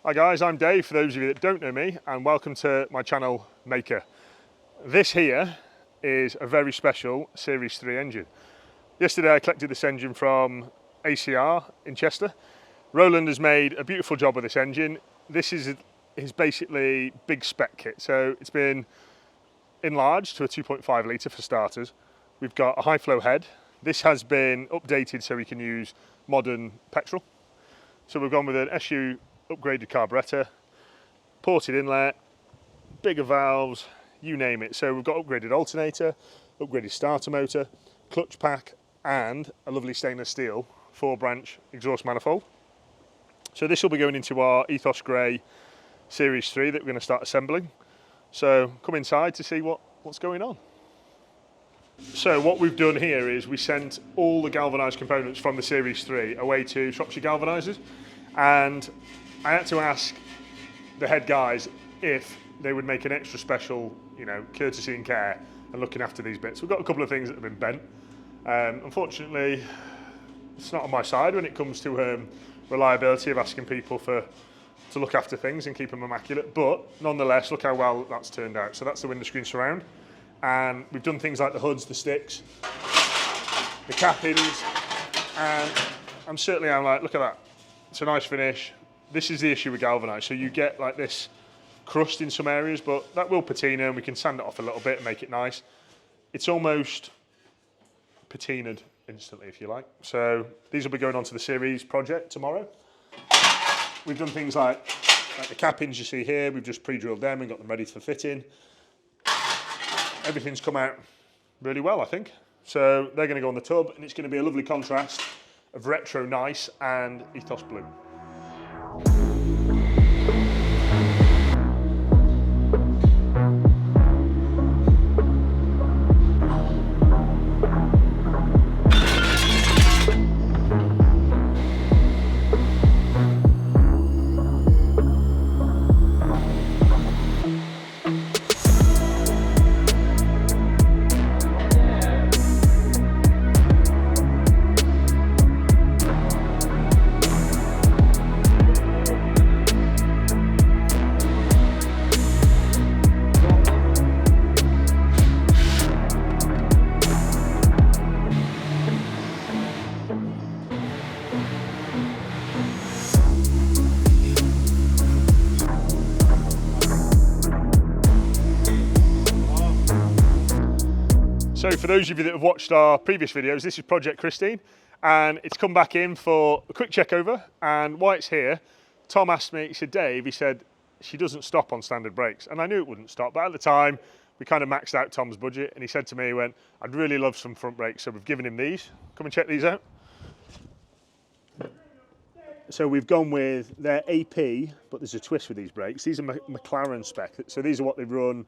Hi guys, I'm Dave, for those of you that don't know me, and welcome to my channel, Mahker. This here is a very special Series 3 engine. Yesterday I collected this engine from ACR in Chester. Roland has made a beautiful job of this engine. This is his basically big spec kit, so it's been enlarged to a 2.5 litre for starters. We've got a high flow head. This has been updated so we can use modern petrol. So we've gone with an SU upgraded carburettor, ported inlet, bigger valves, you name it. So we've got upgraded alternator, upgraded starter motor, clutch pack, and a lovely stainless steel 4-branch exhaust manifold. So this will be going into our Ethos Grey Series 3 that we're going to start assembling. So come inside to see what's going on. So what we've done here is we sent all the galvanised components from the Series 3 away to Shropshire Galvanizers, and I had to ask the head guys if they would make an extra special, courtesy and care and looking after these bits. We've got a couple of things that have been bent. Unfortunately, it's not on my side when it comes to reliability of asking people to look after things and keep them immaculate, but nonetheless, look how well that's turned out. So that's the windscreen surround, and we've done things like the hoods, the sticks, the cap-ins, and I'm like, look at that. It's a nice finish. This is the issue with galvanised. So you get like this crust in some areas, but that will patina and we can sand it off a little bit and make it nice. It's almost patinaed instantly, if you like. So these will be going on to the series project tomorrow. We've done things like the cap-ins you see here. We've just pre-drilled them and got them ready for fitting. Everything's come out really well, I think. So they're going to go on the tub, and it's going to be a lovely contrast of retro nice and ethos blue. So for those of you that have watched our previous videos, this is Project Christine, and it's come back in for a quick check over. And while it's here, Tom asked me, he said, Dave, he said, she doesn't stop on standard brakes. And I knew it wouldn't stop, but at the time, we kind of maxed out Tom's budget, and he said to me, he went, I'd really love some front brakes. So we've given him these. Come and check these out. So we've gone with their AP, but there's a twist with these brakes. These are Maclaren spec. So these are what they've run.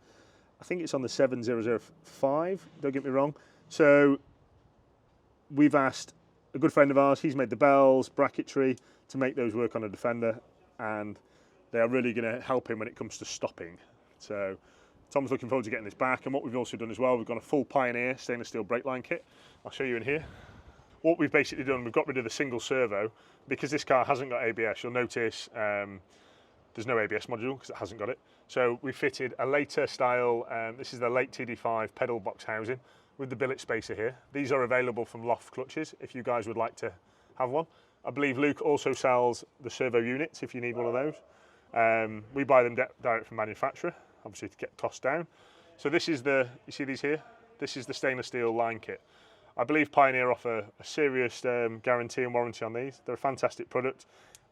I think it's on the 7005, don't get me wrong. So we've asked a good friend of ours, he's made the bells, bracketry, to make those work on a Defender, and they are really going to help him when it comes to stopping. So Tom's looking forward to getting this back, and what we've also done as well, we've got a full Pioneer stainless steel brake line kit. I'll show you in here. What we've basically done, we've got rid of the single servo, because this car hasn't got ABS. You'll notice there's no ABS module because it hasn't got it. So we fitted a later style, this is the late TD5 pedal box housing with the billet spacer here. These are available from Loft Clutches if you guys would like to have one. I believe Luke also sells the servo units if you need one of those. We buy them direct from manufacturer, obviously to get tossed down. So this is you see these here? This is the stainless steel line kit. I believe Pioneer offer a serious guarantee and warranty on these. They're a fantastic product,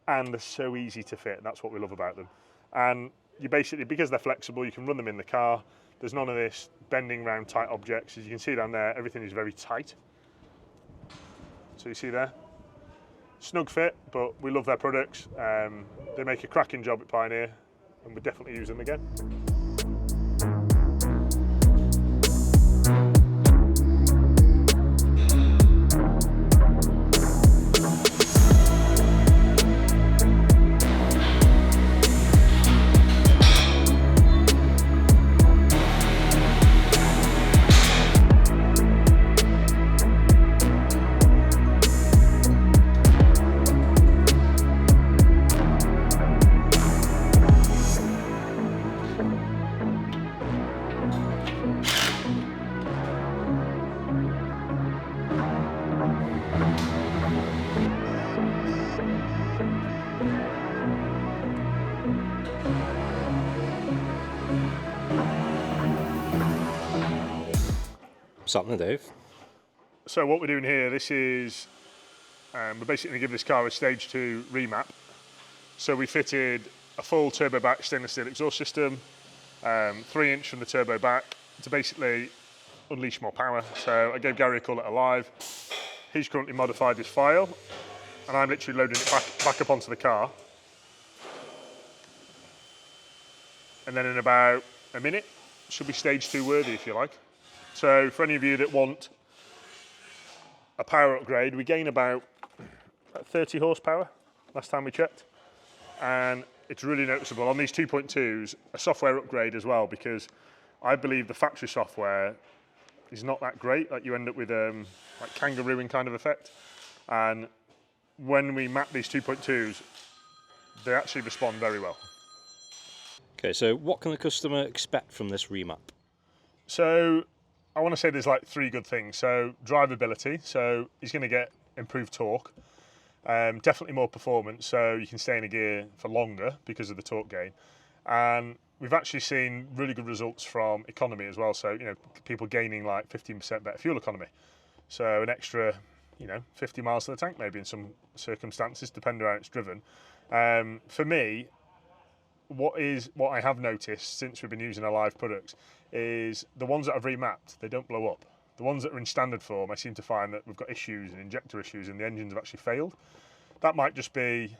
and they're so easy to fit. That's what we love about them. And you basically, because they're flexible, you can run them in the car. There's none of this bending around tight objects. As you can see down there, everything is very tight. So you see there, snug fit, but we love their products. They make a cracking job at Pioneer, and we'd definitely use them again. What's happening, Dave? So what we're doing here, this is, we're basically going to give this car a stage 2 remap. So we fitted a full turbo back stainless steel exhaust system, 3-inch from the turbo back to basically unleash more power. So I gave Gary a call at Alive. He's currently modified his file, and I'm literally loading it back up onto the car. And then in about a minute, should be stage 2 worthy, if you like. So for any of you that want a power upgrade, we gain about 30 horsepower last time we checked. And it's really noticeable on these 2.2s, a software upgrade as well, because I believe the factory software is not that great. Like you end up with like kangarooing kind of effect. And when we map these 2.2s, they actually respond very well. Okay, so what can the customer expect from this remap? So I want to say there's like 3 good things. So drivability, so he's going to get improved torque, definitely more performance, so you can stay in a gear for longer because of the torque gain. And we've actually seen really good results from economy as well. So, you know, people gaining like 15% better fuel economy. So an extra, 50 miles to the tank maybe in some circumstances, depending on how it's driven. For me, what I have noticed since we've been using our live products is the ones that I've remapped, they don't blow up. The ones that are in standard form, I seem to find that we've got issues and injector issues and the engines have actually failed. That might just be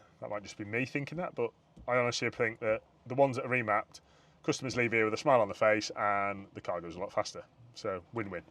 me thinking that, but I honestly think that the ones that are remapped, customers leave here with a smile on the face and the car goes a lot faster. So win-win.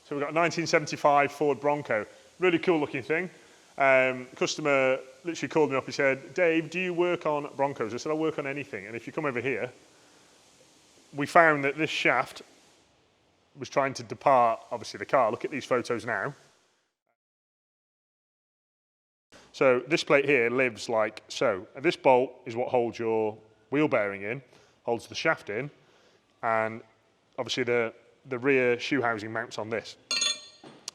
So we've got a 1975 Ford Bronco, really cool looking thing. Customer literally called me up, he said, Dave, do you work on Broncos? I said, I work on anything. And if you come over here, we found that this shaft was trying to depart, obviously, the car. Look at these photos now. So this plate here lives like so. And this bolt is what holds your wheel bearing in, holds the shaft in, and obviously the rear shoe housing mounts on this.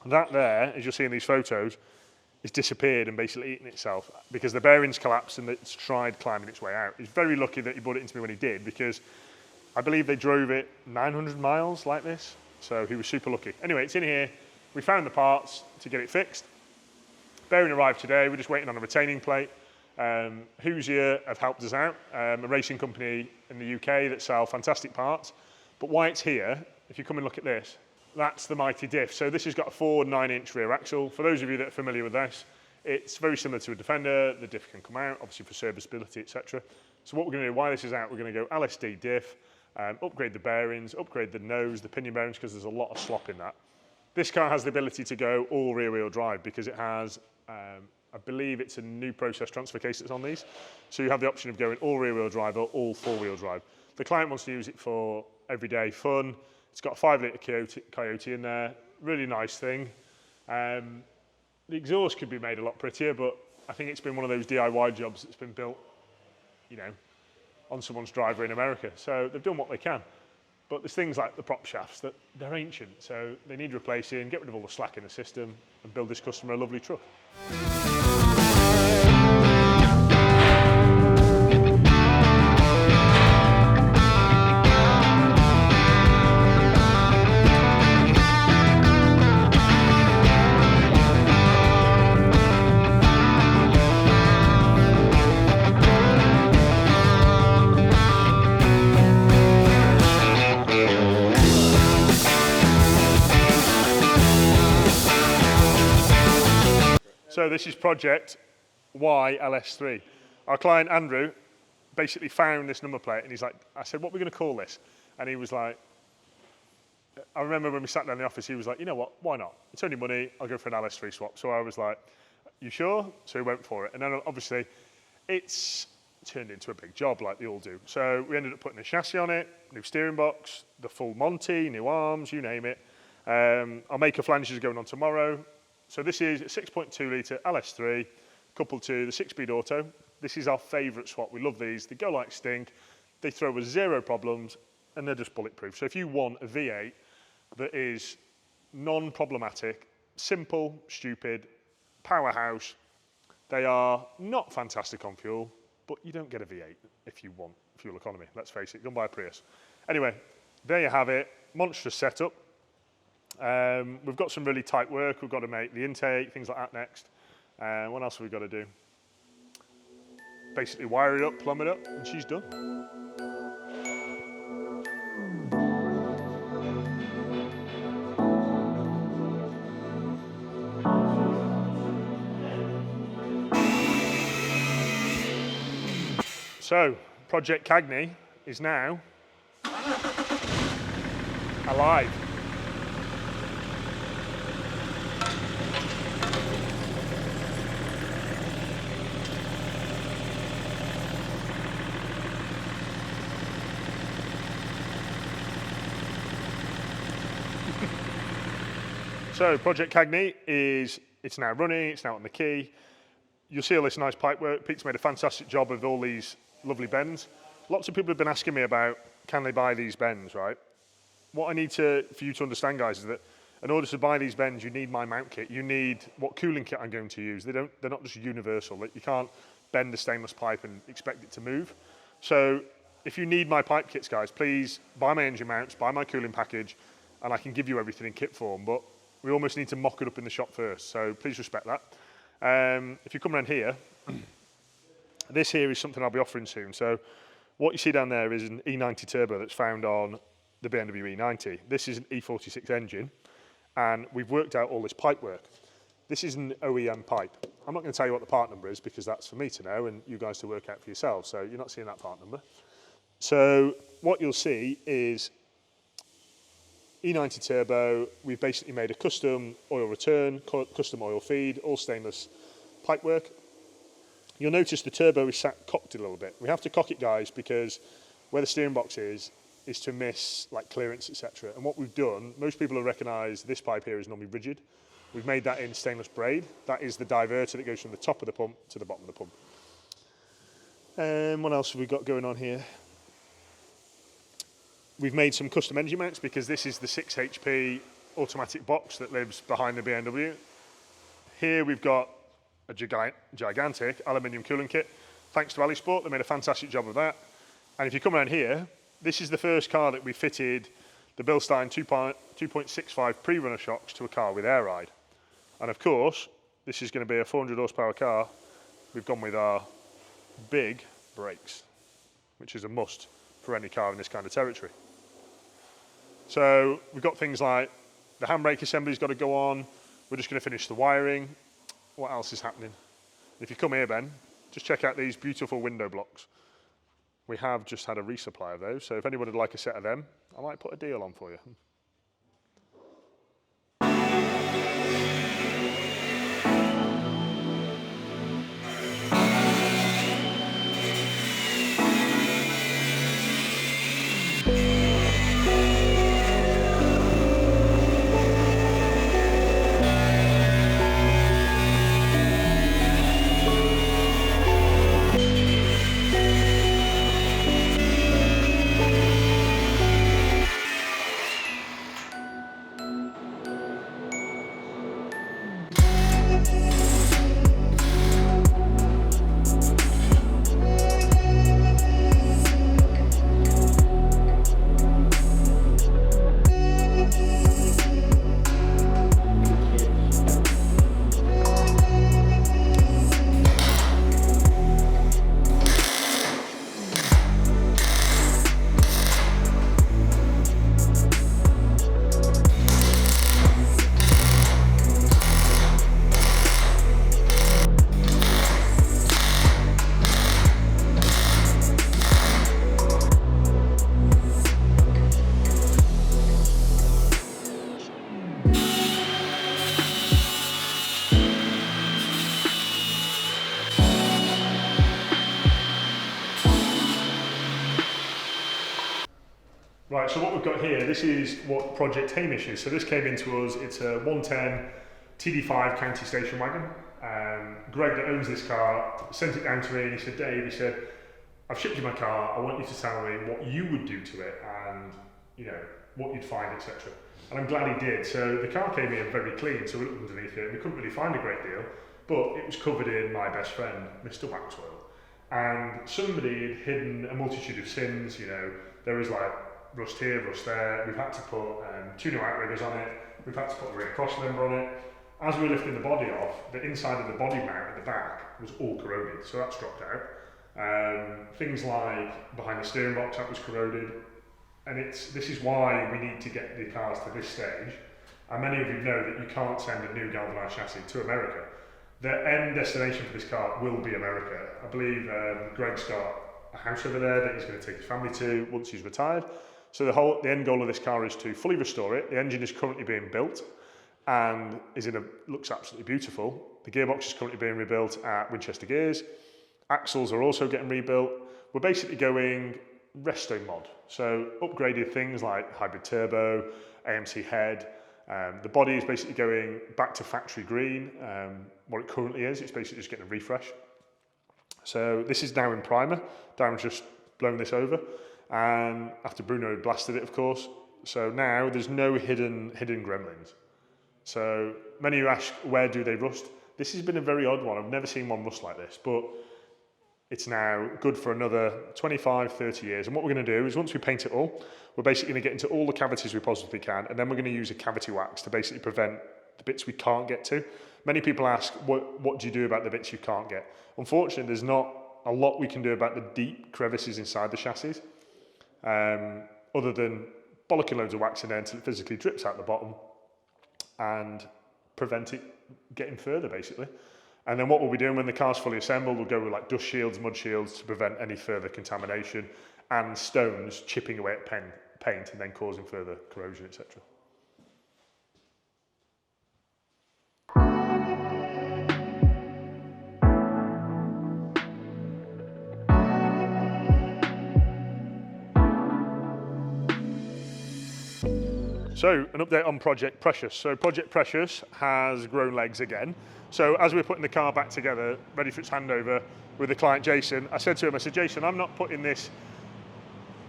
That there, as you'll see in these photos, is disappeared and basically eaten itself because the bearings collapsed and it's tried climbing its way out. He's very lucky that he brought it into me when he did, because I believe they drove it 900 miles like this, so he was super lucky. Anyway, it's in here. We found the parts to get it fixed. Bearing arrived today. We're just waiting on a retaining plate. Hoosier have helped us out, a racing company in the UK that sell fantastic parts. But why it's here, if you come and look at this, that's the mighty diff. So this has got a Ford 9-inch rear axle. For those of you that are familiar with this, it's very similar to a Defender. The diff can come out, obviously for serviceability, etc. So what we're going to do, while this is out, we're going to go LSD diff, upgrade the bearings, upgrade the nose, the pinion bearings, because there's a lot of slop in that. This car has the ability to go all rear-wheel drive because it has, I believe it's a new process transfer case that's on these. So you have the option of going all rear-wheel drive or all four-wheel drive. The client wants to use it for everyday fun. It's got a 5-litre Coyote in there, really nice thing. The exhaust could be made a lot prettier, but I think it's been one of those DIY jobs that's been built, on someone's driveway in America. So they've done what they can. But there's things like the prop shafts that they're ancient, so they need replacing, get rid of all the slack in the system, and build this customer a lovely truck. So this is project Y LS3. Our client Andrew basically found this number plate and he's like, I said, what are we going to call this? And he was like, I remember when we sat down in the office, he was like, you know what, why not? It's only money, I'll go for an LS3 swap. So I was like, you sure? So he went for it. And then obviously it's turned into a big job like they all do. So we ended up putting a chassis on it, new steering box, the full Monty, new arms, you name it. Our Mahker flanges are going on tomorrow. So this is a 6.2 litre LS3 coupled to the 6-speed auto. This is our favourite swap. We love these. They go like stink. They throw us zero problems and they're just bulletproof. So if you want a V8 that is non-problematic, simple, stupid, powerhouse, they are not fantastic on fuel, but you don't get a V8 if you want fuel economy. Let's face it, go and buy a Prius. Anyway, there you have it. Monstrous setup. We've got some really tight work. We've got to make the intake, things like that next. What else have we got to do? Basically wire it up, plumb it up, and she's done. So, Project Kagney is now alive. So Project Kagney it's now running, it's now on the key. You'll see all this nice pipe work. Pete's made a fantastic job of all these lovely bends. Lots of people have been asking me about, can they buy these bends, right? What I need for you to understand, guys, is that in order to buy these bends, you need my mount kit. You need what cooling kit I'm going to use. They're not just universal. You can't bend a stainless pipe and expect it to move. So if you need my pipe kits, guys, please buy my engine mounts, buy my cooling package, and I can give you everything in kit form. But we almost need to mock it up in the shop first. So please respect that. If you come around here, this here is something I'll be offering soon. So what you see down there is an E90 turbo that's found on the BMW E90. This is an E46 engine, and we've worked out all this pipe work. This is an OEM pipe. I'm not going to tell you what the part number is because that's for me to know and you guys to work out for yourselves. So you're not seeing that part number. So what you'll see is E90 turbo. We've basically made a custom oil return, custom oil feed, all stainless pipe work. You'll notice the turbo is sat cocked a little bit. We have to cock it, guys, because where the steering box is to miss like clearance, etc. And what we've done, most people have recognised this pipe here is normally rigid. We've made that in stainless braid. That is the diverter that goes from the top of the pump to the bottom of the pump. What else have we got going on here? We've made some custom engine mounts because this is the 6 HP automatic box that lives behind the BMW. Here we've got a gigantic aluminium cooling kit. Thanks to AliSport, they made a fantastic job of that. And if you come around here, this is the first car that we fitted the Bilstein 2.65 pre-runner shocks to a car with air ride. And of course, this is going to be a 400 horsepower car. We've gone with our big brakes, which is a must for any car in this kind of territory. So we've got things like the handbrake assembly's got to go on. We're just going to finish the wiring. What else is happening? If you come here, Ben, just check out these beautiful window blocks. We have just had a resupply of those, so if anyone would like a set of them, I might put a deal on for you. Right, so what we've got here, this is what Project Heish is. So this came into us, it's a 110 TD5 county station wagon. Greg that owns this car sent it down to me and he said, Dave, he said, I've shipped you my car, I want you to tell me what you would do to it and, you know, what you'd find, etc. And I'm glad he did. So the car came in very clean, so we looked underneath it and we couldn't really find a great deal, but it was covered in my best friend, Mr. Waxwell. And somebody had hidden a multitude of sins, you know, there was like rust here, rust there, we've had to put 2 new outriggers on it, we've had to put a rear cross member on it. As we were lifting the body off, the inside of the body mount at the back was all corroded, so that's dropped out. Things like behind the steering box, that was corroded. And this is why we need to get the cars to this stage. And many of you know that you can't send a new galvanized chassis to America. The end destination for this car will be America. I believe Greg's got a house over there that he's going to take his family to once he's retired. So the end goal of this car is to fully restore it. The engine is currently being built and looks absolutely beautiful. The gearbox is currently being rebuilt at Winchester Gears. Axles are also getting rebuilt. We're basically going resto mod. So upgraded things like hybrid turbo, AMC head. The body is basically going back to factory green. What it currently is, it's basically just getting a refresh. So this is now in primer. Darren's just blown this over. And after Bruno had blasted it, of course. So now there's no hidden gremlins. So many of you ask, where do they rust? This has been a very odd one. I've never seen one rust like this, but it's now good for another 25, 30 years. And what we're going to do is once we paint it all, we're basically going to get into all the cavities we possibly can, and then we're going to use a cavity wax to basically prevent the bits we can't get to. Many people ask, what do you do about the bits you can't get? Unfortunately, there's not a lot we can do about the deep crevices inside the chassis, other than bollocking loads of wax in there until it physically drips out the bottom and prevent it getting further, basically. And then what we'll be doing when the car's fully assembled, we'll go with like dust shields, mud shields to prevent any further contamination and stones chipping away at paint and then causing further corrosion, etc. So, an update on Project Precious. So, Project Precious has grown legs again. So, as we're putting the car back together, ready for its handover with the client Jason, I said to him, Jason, I'm not putting this,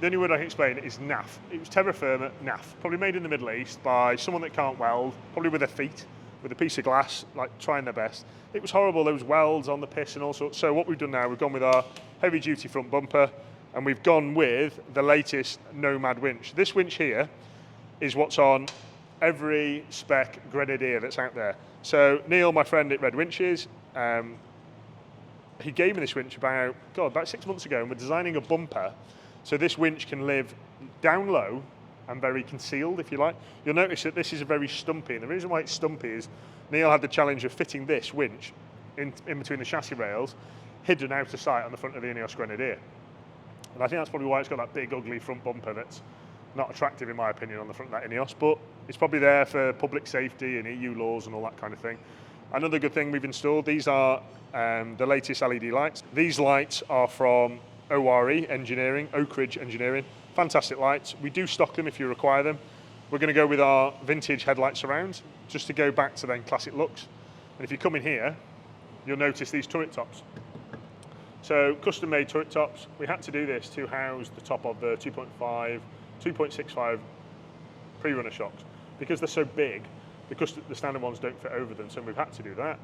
the only word I can explain it is naff. It was terra firma naff, probably made in the Middle East by someone that can't weld, probably with their feet, with a piece of glass, like trying their best. It was horrible, there was welds on the piss and all sorts. So what we've done now, we've gone with our heavy duty front bumper and we've gone with the latest Nomad winch. This winch here is what's on every spec Grenadier that's out there. So Neil, my friend at Red Winches, he gave me this winch about 6 months ago, and we're designing a bumper so this winch can live down low and very concealed, if you like. You'll notice that this is very stumpy, and the reason why it's stumpy is Neil had the challenge of fitting this winch in between the chassis rails, hidden out of sight on the front of the Ineos Grenadier. And I think that's probably why it's got that big ugly front bumper that's not attractive in my opinion on the front of that Ineos, but it's probably there for public safety and EU laws and all that kind of thing. Another good thing we've installed, these are the latest LED lights. These lights are from ORE Engineering, Oak Ridge Engineering. Fantastic lights. We do stock them if you require them. We're going to go with our vintage headlight surrounds just to go back to then classic looks. And if you come in here, you'll notice these turret tops. So custom made turret tops. We had to do this to house the top of the 2.65 pre-runner shocks because they're so big. The standard ones don't fit over them, so we've had to do that.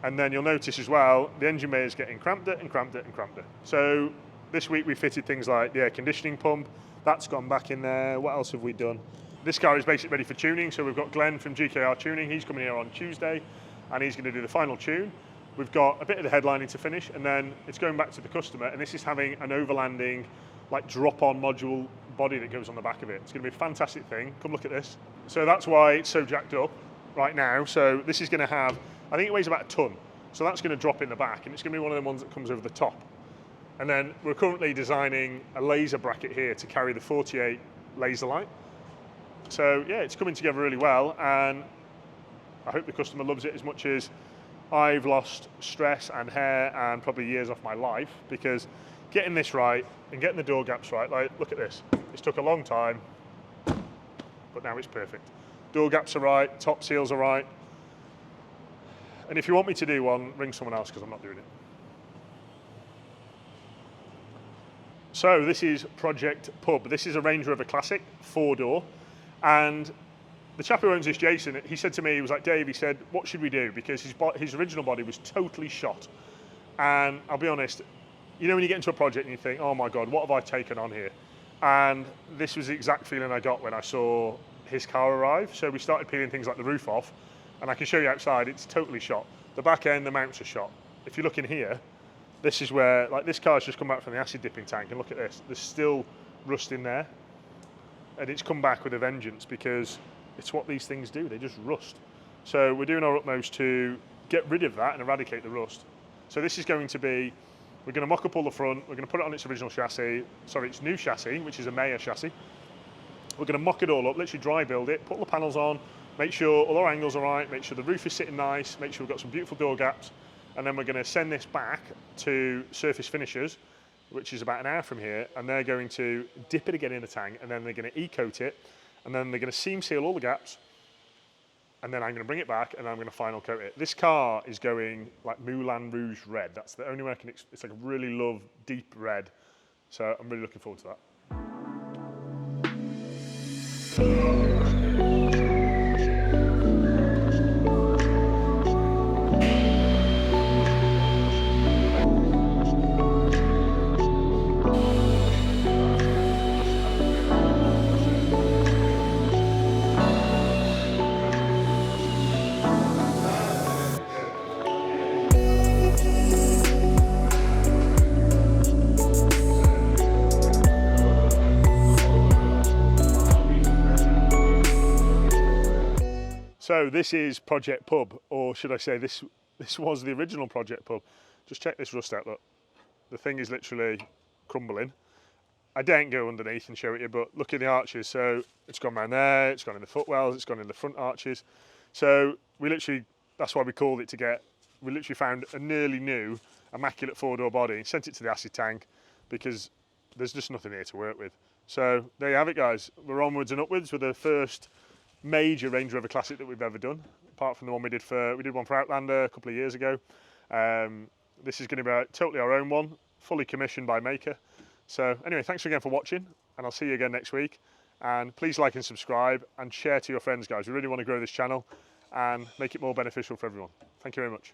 And then you'll notice as well, the engine bay is getting cramped and cramped and cramped. So this week we fitted things like the air conditioning pump, that's gone back in there. What else have we done? This car is basically ready for tuning, so we've got Glenn from GKR Tuning, he's coming here on Tuesday, and he's going to do the final tune. We've got a bit of the headlining to finish, and then it's going back to the customer, and this is having an overlanding, like drop-on module body that goes on the back of it. It's going to be a fantastic thing. Come look at this. So that's why it's so jacked up right now. So this is going to have, I think it weighs about a ton. So that's going to drop in the back, and it's going to be one of the ones that comes over the top. And then we're currently designing a laser bracket here to carry the 48 laser light. So yeah, it's coming together really well, and I hope the customer loves it as much as I've lost stress and hair and probably years off my life, because getting this right and getting the door gaps right, like look at this, this took a long time, but now it's perfect. Door gaps are right, top seals are right. And if you want me to do one, ring someone else because I'm not doing it. So this is Project Pub. This is a Range Rover Classic, 4-door. And the chap who owns this, Jason, he said to me, he was like, Dave, he said, what should we do? Because his original body was totally shot. And I'll be honest, you know when you get into a project and you think, oh my God, what have I taken on here? And this was the exact feeling I got when I saw his car arrive. So we started peeling things like the roof off, and I can show you outside, it's totally shot. The back end, the mounts are shot. If you look in here, this is where, like this car's just come back from the acid dipping tank, and look at this, there's still rust in there. And it's come back with a vengeance because it's what these things do, they just rust. So we're doing our utmost to get rid of that and eradicate the rust. So this is going to be, we're going to mock up all the front, we're going to put it on its original chassis, sorry, its new chassis, which is a Mahker chassis. We're going to mock it all up, literally dry build it, put all the panels on, make sure all our angles are right, make sure the roof is sitting nice, make sure we've got some beautiful door gaps, and then we're going to send this back to surface finishers, which is about an hour from here, and they're going to dip it again in the tank, and then they're going to e-coat it, and then they're going to seam seal all the gaps, and then I'm going to bring it back and I'm going to final coat it. This car is going like Moulin Rouge red. That's the only way I can, it's like a really love deep red. So I'm really looking forward to that. So this is Project Pub, or should I say this was the original Project Pub. Just check this rust out, look. The thing is literally crumbling. I daren't go underneath and show it you, but look at the arches. So it's gone around there, it's gone in the footwells, it's gone in the front arches. So we literally, that's why we called it we literally found a nearly new, immaculate 4-door body, sent it to the acid tank because there's just nothing here to work with. So there you have it, guys. We're onwards and upwards with the first major Range Rover Classic that we've ever done, apart from the one we did one for Outlander a couple of years ago. This is going to be totally our own one, fully commissioned by Mahker. So anyway, thanks again for watching, and I'll see you again next week. And please like and subscribe and share to your friends, guys. We really want to grow this channel and make it more beneficial for everyone. Thank you very much.